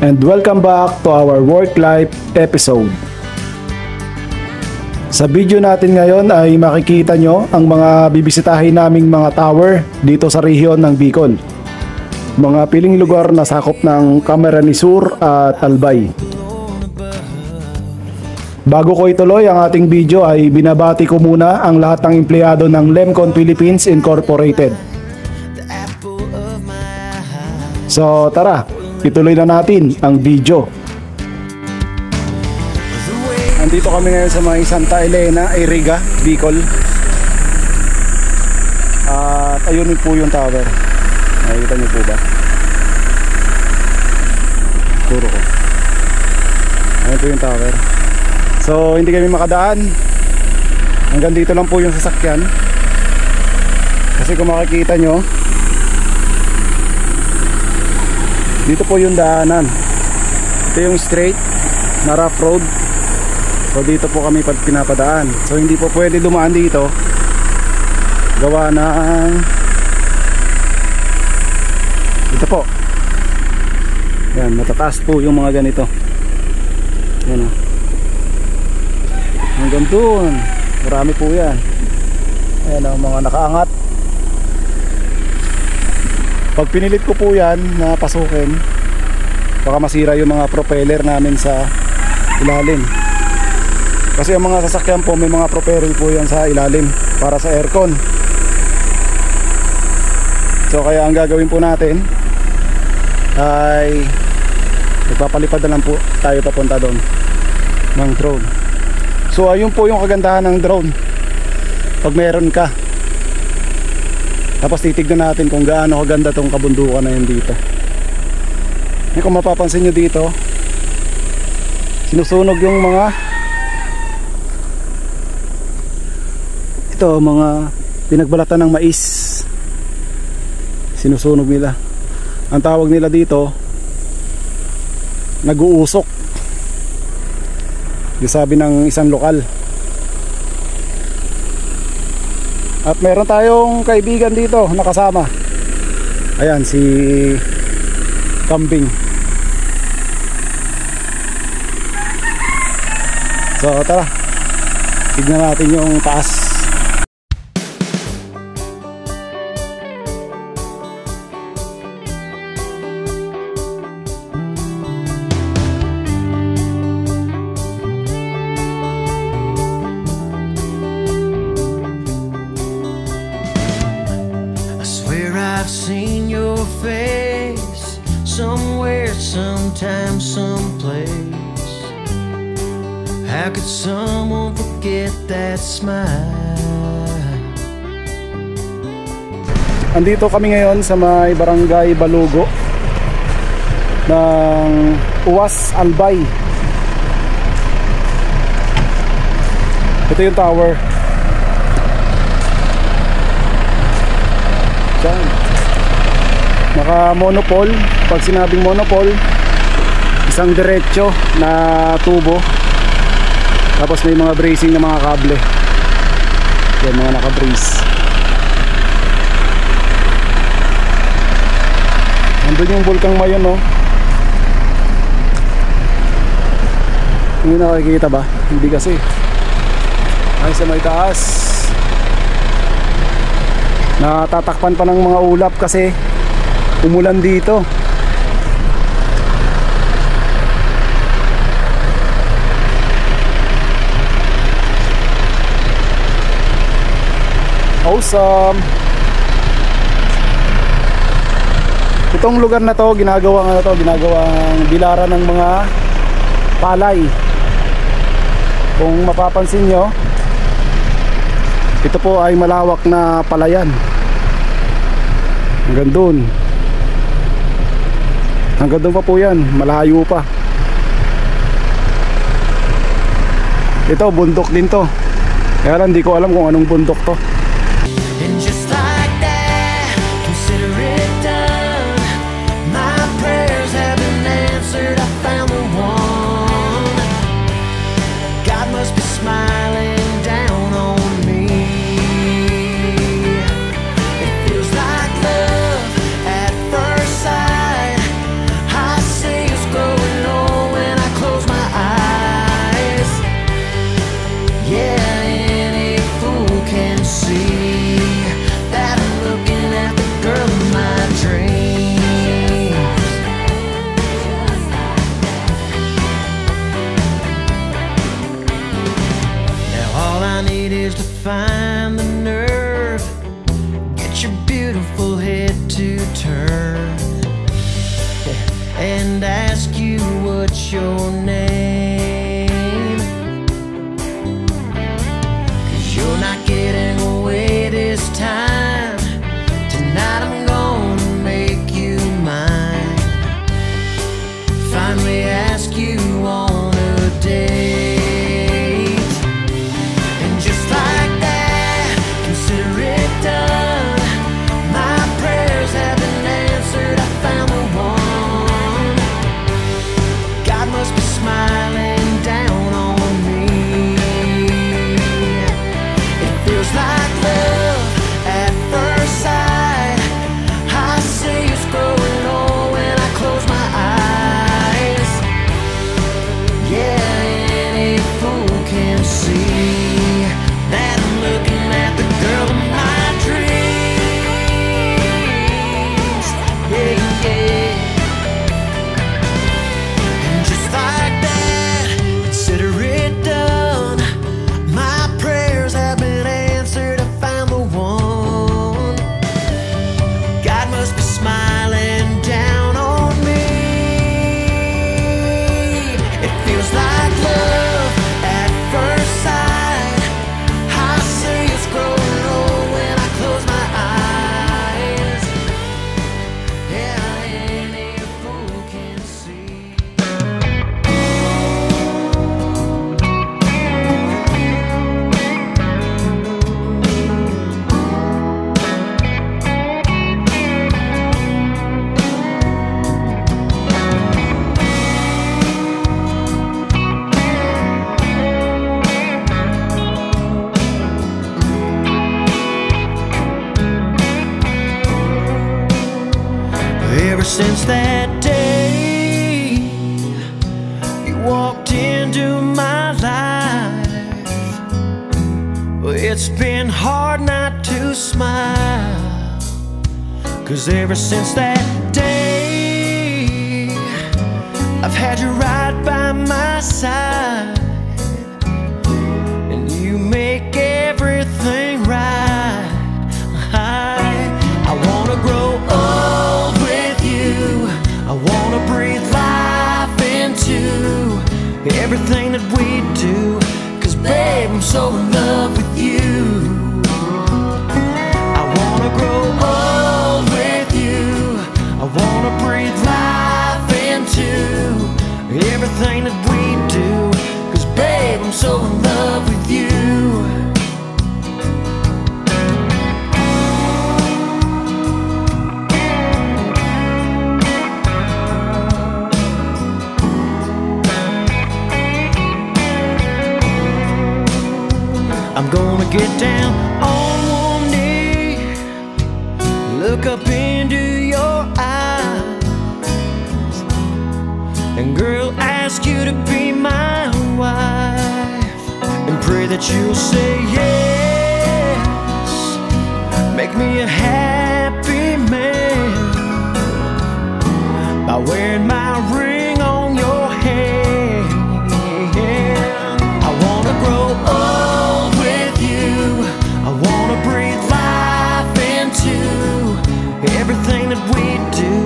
and welcome back to our work-life episode. Sa video natin ngayon ay makikita nyo ang mga bibisitahin naming mga tower dito sa rehiyon ng Bicol. Mga piling lugar na sakop ng Camarines Sur at Albay. Bago ko ituloy ang ating video ay binabati ko muna ang lahat ng empleyado ng Lemcon Philippines Incorporated. So tara, ituloy na natin ang video. Andito kami ngayon sa may Santa Elena, Iriga, Bicol. At ayun po yung tower. Nakikita niyo po ba? Turo ko. Ayun po yung tower. So hindi kami makadaan. Hanggang dito lang po yung sasakyan. Kasi kung makikita nyo, dito po yung daanan. Ito yung straight na rough road. So dito po kami pinapadaan. So hindi po pwede dumaan dito. Gawa ng ito po. Yan, matataas po yung mga ganito. Yan o. Hanggang doon. Marami po yan. Ayan o, mga nakaangat. Pag pinilit ko po yan na pasukin, baka masira yung mga propeller namin sa ilalim. Kasi ang mga sasakyan po may mga propeller po yan sa ilalim para sa aircon. So kaya ang gagawin po natin ay magpapalipad na lang po tayo papunta doon ng drone. So ayun po yung kagandahan ng drone pag meron ka. Tapos titignan natin kung gaano kaganda tong kabundukan na yun dito. Kung mapapansin nyo dito, sinusunog yung mga mga pinagbalatan ng mais. Sinusunog nila. Ang tawag nila dito, nag-uusok. Yung sabi ng isang lokal. At meron tayong kaibigan dito nakasama. Ayan si Kambing. So tara, tignan natin yung taas. I've seen your face somewhere, sometime, someplace. How could someone forget that smile? Andito kami ngayon sa may barangay Balugo ng Uwas, Albay. Ito yung tower. Diyan. Naka monopole. Pag sinabing monopole, isang diretso na tubo, tapos may mga bracing na mga kable. Yan, mga naka-brace. Nandun yung Bulkang Mayon, no? Hindi nakikita ba? Hindi kasi. Ay, sa may taas natatakpan pa ng mga ulap kasi umulan dito. Awesome. Itong lugar na to ginagawang bilaran ng mga palay. Kung mapapansin nyo, ito po ay malawak na palayan. Hanggang doon. Hanggang doon pa po yan. Malayo pa. Ito bundok din to. Kaya lang hindi ko alam kung anong bundok to. And just like that, consider it done. My prayers have been answered. I found the one. God must be smiling down on me. It feels like love at first sight. I see us grow find the nerve, get your beautiful head to turn and ask you what's your name. 'Cause you're not getting away this time. Tonight I'm gonna make you mine. Finally ask you on a date. And just like that, consider it done. My prayers have been answered. I found the one. God must be smiling down on me. It feels like love at first sight. I see it's growing old when I close my eyes. Yeah, any fool can see that I'm looking at the girl of my dreams. Yeah, yeah. And just like that, consider it done. My prayers have been answered. I found the one. God must be smiling down on me. It feels like love at first sight. I see it's growing old when I close my eyes. Yeah, any fool can see. Ever since that day you walked into my life, it's been hard not to smile. 'Cause ever since that day I've had you right by my side, and you make everything right. I wanna grow old with you. I wanna breathe life into everything that we do. 'Cause babe, I'm so in love with you. I wanna grow old with you. I wanna breathe life into everything that we do. 'Cause babe, I'm so in love with you. I'm gonna get down on one knee, look up into your eyes, and girl, ask you to be my wife, and pray that you'll say yes. Make me a happy man by wearing my ring on your hand. I wanna grow old with you. I wanna breathe life into everything that we do.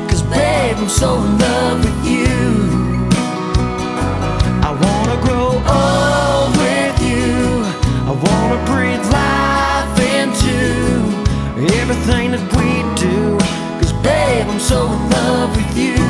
'Cause babe, I'm so in love with you. I wanna grow old with you. I wanna breathe life into everything that we do. 'Cause babe, I'm so in love with you.